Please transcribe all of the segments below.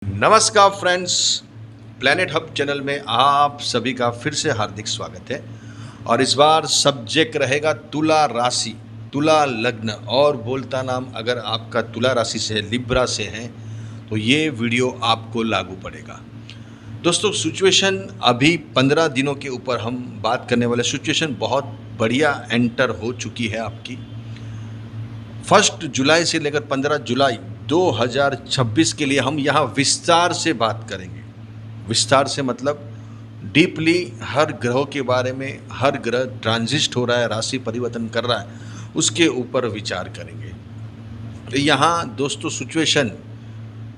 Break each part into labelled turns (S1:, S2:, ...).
S1: नमस्कार friends, planet hub channel में आप सभी का फिर से हार्दिक स्वागत है। और इस बार सब्जेक्ट रहेगा तुला राशि, तुला लग्न। और बोलता नाम अगर आपका तुला राशि से है, लिब्रा से है, तो ये वीडियो आपको लागू पड़ेगा। दोस्तों, सिचुएशन अभी 15 दिनों के ऊपर हम बात करने वाले। सिचुएशन बहुत बढ़िया एंटर हो चुकी है आपकी। 1 जुलाई से लेकर 15 जुलाई 2026 के लिए हम यहाँ विस्तार से बात करेंगे। विस्तार से मतलब डीपली हर ग्रहों के बारे में, हर ग्रह ट्रांजिट हो रहा है, राशि परिवर्तन कर रहा है, उसके ऊपर विचार करेंगे। तो यहाँ दोस्तों सिचुएशन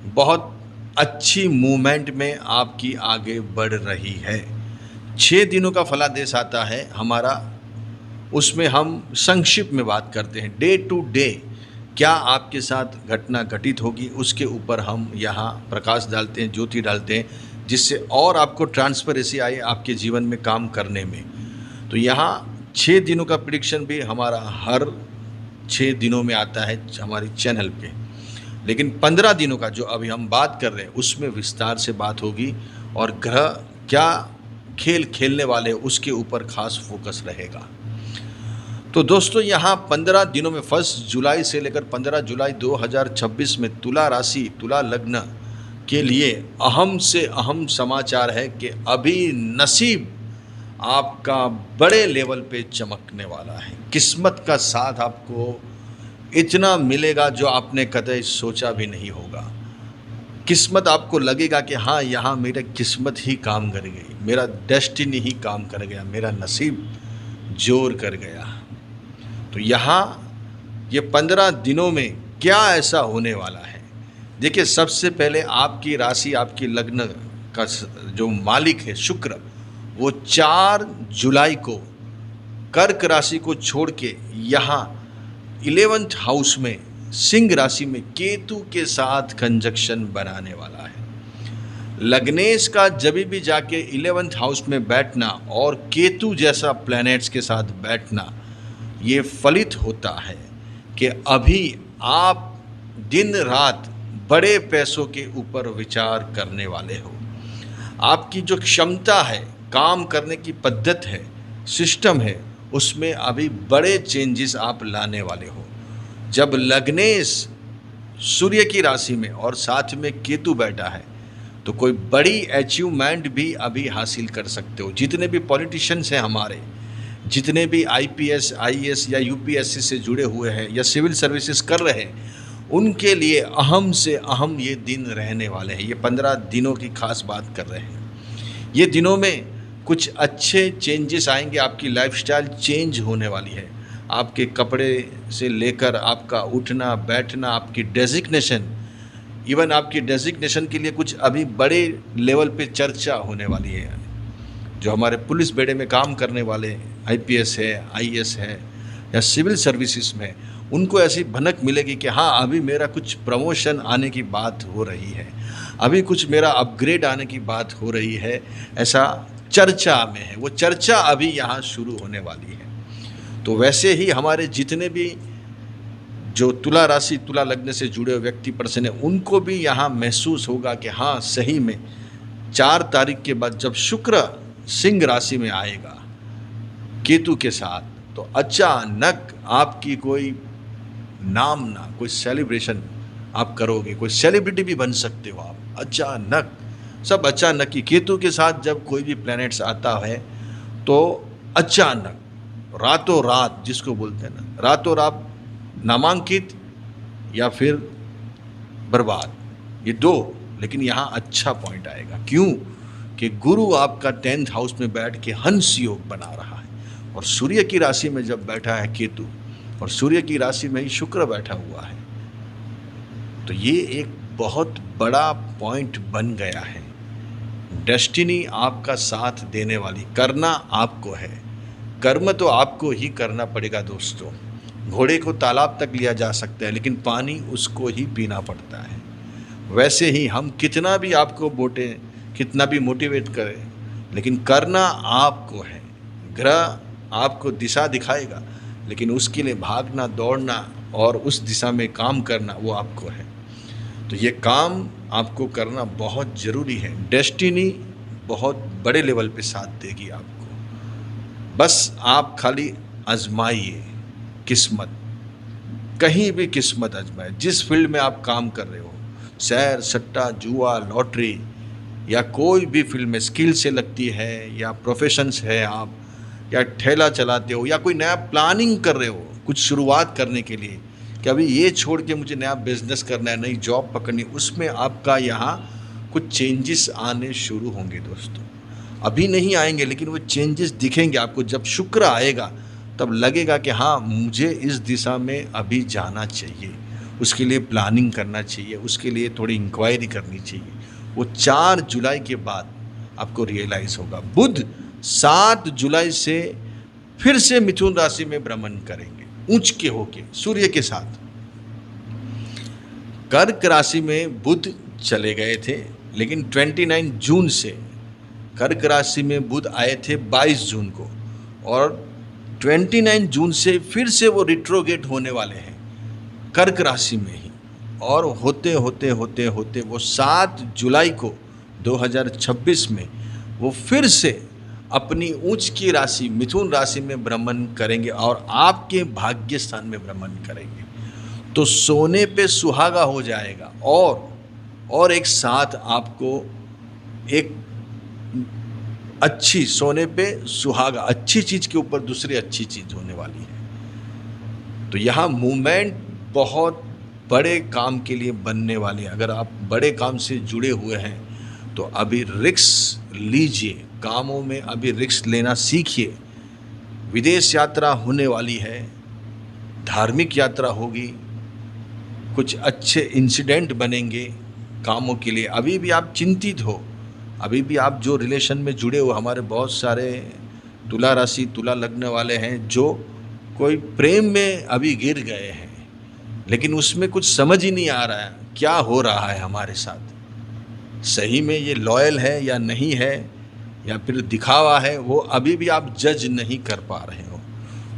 S1: बहुत अच्छी मूवमेंट में आपकी आगे बढ़ रही है। 6 दिनों का फलादेश आता है हमारा, उसमें हम संक्षिप्त में बात करते हैं। डे टू डे क्या आपके साथ घटना घटित होगी, उसके ऊपर हम यहाँ प्रकाश डालते हैं, ज्योति डालते हैं, जिससे और आपको ट्रांसपेरेंसी आए आपके जीवन में काम करने में। तो यहाँ 6 दिनों का प्रेडिक्शन भी हमारा हर 6 दिनों में आता है हमारी चैनल पे। लेकिन 15 दिनों का जो अभी हम बात कर रहे हैं उसमें विस्तार से बात होगी, और ग्रह क्या खेल खेलने वाले हैं उसके ऊपर खास फोकस रहेगा। तो दोस्तों, यहाँ 15 दिनों में 1 जुलाई से लेकर 15 जुलाई 2026 में तुला राशि, तुला लग्न के लिए अहम से अहम समाचार है कि अभी नसीब आपका बड़े लेवल पे चमकने वाला है। किस्मत का साथ आपको इतना मिलेगा जो आपने कतई सोचा भी नहीं होगा। किस्मत आपको लगेगा कि हाँ, यहाँ मेरा किस्मत ही काम कर गई, मेरा डेस्टिनी ही काम कर गया, मेरा नसीब जोर कर गया। तो यहाँ ये 15 दिनों में क्या ऐसा होने वाला है। देखिए, सबसे पहले आपकी राशि, आपकी लग्न का जो मालिक है शुक्र, वो 4 जुलाई को कर्क राशि को छोड़ के यहाँ 11th हाउस में सिंह राशि में केतु के साथ कंजक्शन बनाने वाला है। लग्नेश का जब भी जाके 11th हाउस में बैठना और केतु जैसा प्लैनेट्स के साथ बैठना, ये फलित होता है कि अभी आप दिन रात बड़े पैसों के ऊपर विचार करने वाले हो। आपकी जो क्षमता है, काम करने की पद्धति है, सिस्टम है, उसमें अभी बड़े चेंजेस आप लाने वाले हो। जब लग्नेश सूर्य की राशि में और साथ में केतु बैठा है, तो कोई बड़ी अचीवमेंट भी अभी हासिल कर सकते हो। जितने भी पॉलिटिशियंस हैं हमारे, जितने भी आईपीएस, आईएएस या यूपीएससी से जुड़े हुए हैं या सिविल सर्विसेज कर रहे हैं, उनके लिए अहम से अहम ये दिन रहने वाले हैं। ये 15 दिनों की खास बात कर रहे हैं। ये दिनों में कुछ अच्छे चेंजेस आएंगे, आपकी लाइफस्टाइल चेंज होने वाली है। आपके कपड़े से लेकर आपका उठना बैठना, आपकी डेजिग्नेशन, इवन आपकी डेजिग्नेशन के लिए कुछ अभी बड़े लेवल पे चर्चा होने वाली है। जो हमारे पुलिस बेड़े में काम करने वाले आईपीएस है, आईएएस है या सिविल सर्विसेज में, उनको ऐसी भनक मिलेगी कि हाँ, अभी मेरा कुछ प्रमोशन आने की बात हो रही है, अभी कुछ मेरा अपग्रेड आने की बात हो रही है, ऐसा चर्चा में है। वो चर्चा अभी यहाँ शुरू होने वाली है। तो वैसे ही हमारे जितने भी जो तुला राशि, तुला लग्न से जुड़े हुए व्यक्ति पर्सन है, उनको भी यहाँ महसूस होगा कि हाँ, सही में 4 तारीख के बाद जब शुक्र सिंह राशि में आएगा केतु के साथ, तो अचानक आपकी कोई नाम ना, कोई सेलिब्रेशन आप करोगे, कोई सेलिब्रिटी भी बन सकते हो आप। अचानक, सब अचानक ही केतु के साथ जब कोई भी प्लैनेट्स आता है, तो अचानक रातों रात, जिसको बोलते हैं ना, रातों रात नामांकित या फिर बर्बाद, ये 2। लेकिन यहाँ अच्छा पॉइंट आएगा। क्यों? कि गुरु आपका 10th हाउस में बैठ के हंस योग बना रहा है, और सूर्य की राशि में जब बैठा है केतु, और सूर्य की राशि में ही शुक्र बैठा हुआ है, तो ये एक बहुत बड़ा पॉइंट बन गया है। डेस्टिनी आपका साथ देने वाली, करना आपको है। कर्म तो आपको ही करना पड़ेगा दोस्तों। घोड़े को तालाब तक लिया जा सकता है, लेकिन पानी उसको ही पीना पड़ता है। वैसे ही हम कितना भी आपको बोटे, कितना भी मोटिवेट करें, लेकिन करना आपको है। ग्रह आपको दिशा दिखाएगा, लेकिन उसके लिए भागना, दौड़ना और उस दिशा में काम करना वो आपको है। तो ये काम आपको करना बहुत ज़रूरी है। डेस्टिनी बहुत बड़े लेवल पे साथ देगी आपको, बस आप खाली आजमाइए किस्मत, कहीं भी किस्मत आजमाए। जिस फील्ड में आप काम कर रहे हो, शहर सट्टा जुआ लॉटरी या कोई भी फील्ड में स्किल से लगती है या प्रोफेशंस है आप, या ठेला चलाते हो या कोई नया प्लानिंग कर रहे हो कुछ शुरुआत करने के लिए कि अभी ये छोड़ के मुझे नया बिजनेस करना है, नई जॉब पकड़नी, उसमें आपका यहाँ कुछ चेंजेस आने शुरू होंगे दोस्तों। अभी नहीं आएंगे लेकिन वो चेंजेस दिखेंगे आपको। जब शुक्र आएगा तब लगेगा कि हाँ मुझे इस दिशा में अभी जाना चाहिए, उसके लिए प्लानिंग करना चाहिए, उसके लिए थोड़ी इंक्वायरी करनी चाहिए। वो 4 जुलाई के बाद आपको रियलाइज़ होगा। बुध 7 जुलाई से फिर से मिथुन राशि में भ्रमण करेंगे उच्च के होके सूर्य के साथ। कर्क राशि में बुध चले गए थे, लेकिन 29 जून से कर्क राशि में बुध आए थे 22 जून को, और 29 जून से फिर से वो रिट्रोगेट होने वाले हैं कर्क राशि में ही, और होते होते होते होते वो 7 जुलाई को 2026 में वो फिर से अपनी उच्च की राशि मिथुन राशि में भ्रमण करेंगे और आपके भाग्य स्थान में भ्रमण करेंगे। तो सोने पे सुहागा हो जाएगा, और एक साथ आपको एक अच्छी सोने पे सुहागा, अच्छी चीज़ के ऊपर दूसरी अच्छी चीज़ होने वाली है। तो यहाँ मूवमेंट बहुत बड़े काम के लिए बनने वाले। अगर आप बड़े काम से जुड़े हुए हैं तो अभी रिस्क लीजिए, कामों में अभी रिस्क लेना सीखिए। विदेश यात्रा होने वाली है, धार्मिक यात्रा होगी, कुछ अच्छे इंसिडेंट बनेंगे कामों के लिए। अभी भी आप चिंतित हो, अभी भी आप जो रिलेशन में जुड़े हो, हमारे बहुत सारे तुला राशि तुला लग्न वाले हैं जो कोई प्रेम में अभी गिर गए हैं, लेकिन उसमें कुछ समझ ही नहीं आ रहा है क्या हो रहा है हमारे साथ, सही में ये लॉयल है या नहीं है, या फिर दिखावा है, वो अभी भी आप जज नहीं कर पा रहे हो।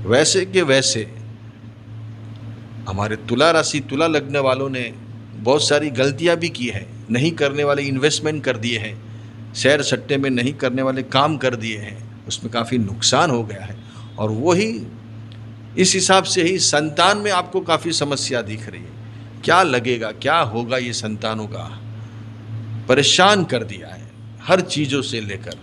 S1: वैसे के वैसे हमारे तुला राशि तुला लग्न वालों ने बहुत सारी गलतियां भी की है। नहीं करने वाले इन्वेस्टमेंट कर दिए हैं, शेयर सट्टे में नहीं करने वाले काम कर दिए हैं, उसमें काफ़ी नुकसान हो गया है। और वही इस हिसाब से ही संतान में आपको काफ़ी समस्या दिख रही है। क्या लगेगा, क्या होगा, ये संतानों का परेशान कर दिया है हर चीज़ों से लेकर।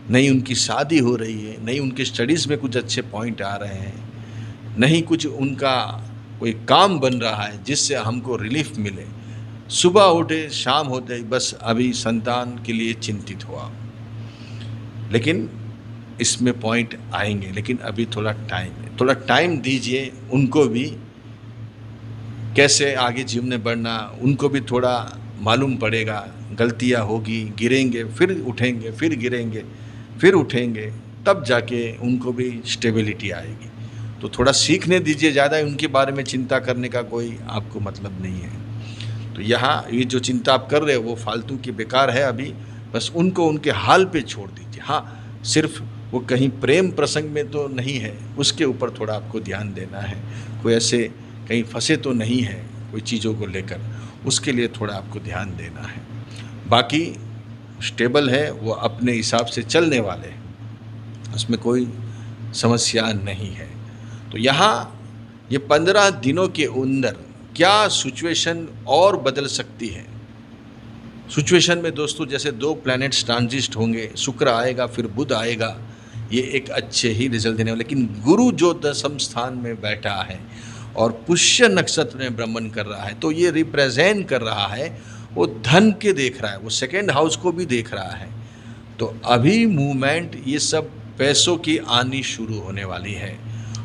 S1: नहीं उनकी शादी हो रही है, नहीं उनके स्टडीज़ में कुछ अच्छे पॉइंट आ रहे हैं, नहीं कुछ उनका कोई काम बन रहा है जिससे हमको रिलीफ मिले। सुबह उठे शाम होते ही बस अभी संतान के लिए चिंतित हुआ। लेकिन इसमें पॉइंट आएंगे, लेकिन अभी थोड़ा टाइम है, थोड़ा टाइम दीजिए उनको भी। कैसे आगे जीवन में बढ़ना उनको भी थोड़ा मालूम पड़ेगा। गलतियां होगी, गिरेंगे फिर उठेंगे, फिर गिरेंगे फिर उठेंगे, तब जाके उनको भी स्टेबिलिटी आएगी। तो थोड़ा सीखने दीजिए, ज़्यादा उनके बारे में चिंता करने का कोई आपको मतलब नहीं है। तो यहाँ ये जो चिंता आप कर रहे हो वो फालतू की बेकार है। अभी बस उनको उनके हाल पे छोड़ दीजिए। हाँ, सिर्फ वो कहीं प्रेम प्रसंग में तो नहीं है, उसके ऊपर थोड़ा आपको ध्यान देना है। कोई ऐसे कहीं फंसे तो नहीं है कोई चीज़ों को लेकर, उसके लिए थोड़ा आपको ध्यान देना है। बाकी स्टेबल है, वो अपने हिसाब से चलने वाले हैं, उसमें कोई समस्या नहीं है। तो यहाँ ये 15 दिनों के अंदर क्या सिचुएशन और बदल सकती है। सिचुएशन में दोस्तों जैसे 2 प्लैनेट्स ट्रांजिट होंगे, शुक्र आएगा फिर बुध आएगा, ये एक अच्छे ही रिजल्ट देने वाले। लेकिन गुरु जो 10वें स्थान में बैठा है और पुष्य नक्षत्र में भ्रमण कर रहा है, तो ये रिप्रेजेंट कर रहा है, वो धन के देख रहा है, वो सेकेंड हाउस को भी देख रहा है। तो अभी मूवमेंट ये सब पैसों की आनी शुरू होने वाली है,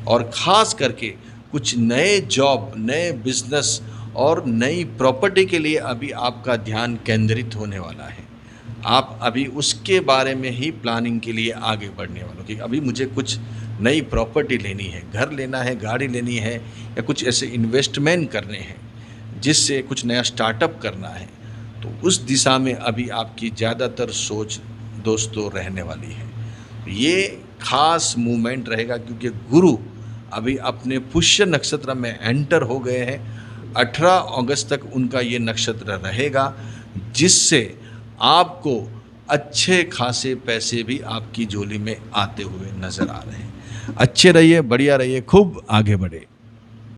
S1: और ख़ास करके कुछ नए जॉब, नए बिजनेस और नई प्रॉपर्टी के लिए अभी आपका ध्यान केंद्रित होने वाला है। आप अभी उसके बारे में ही प्लानिंग के लिए आगे बढ़ने वालों कि अभी मुझे कुछ नई प्रॉपर्टी लेनी है, घर लेना है, गाड़ी लेनी है, या कुछ ऐसे इन्वेस्टमेंट करने हैं जिससे कुछ नया स्टार्टअप करना है। तो उस दिशा में अभी आपकी ज़्यादातर सोच दोस्तों रहने वाली है। ये खास मूवमेंट रहेगा क्योंकि गुरु अभी अपने पुष्य नक्षत्र में एंटर हो गए हैं 18 अगस्त तक उनका ये नक्षत्र रहेगा, जिससे आपको अच्छे खासे पैसे भी आपकी झोली में आते हुए नज़र आ रहे हैं। अच्छे रहिए, बढ़िया रहिए, खूब आगे बढ़े।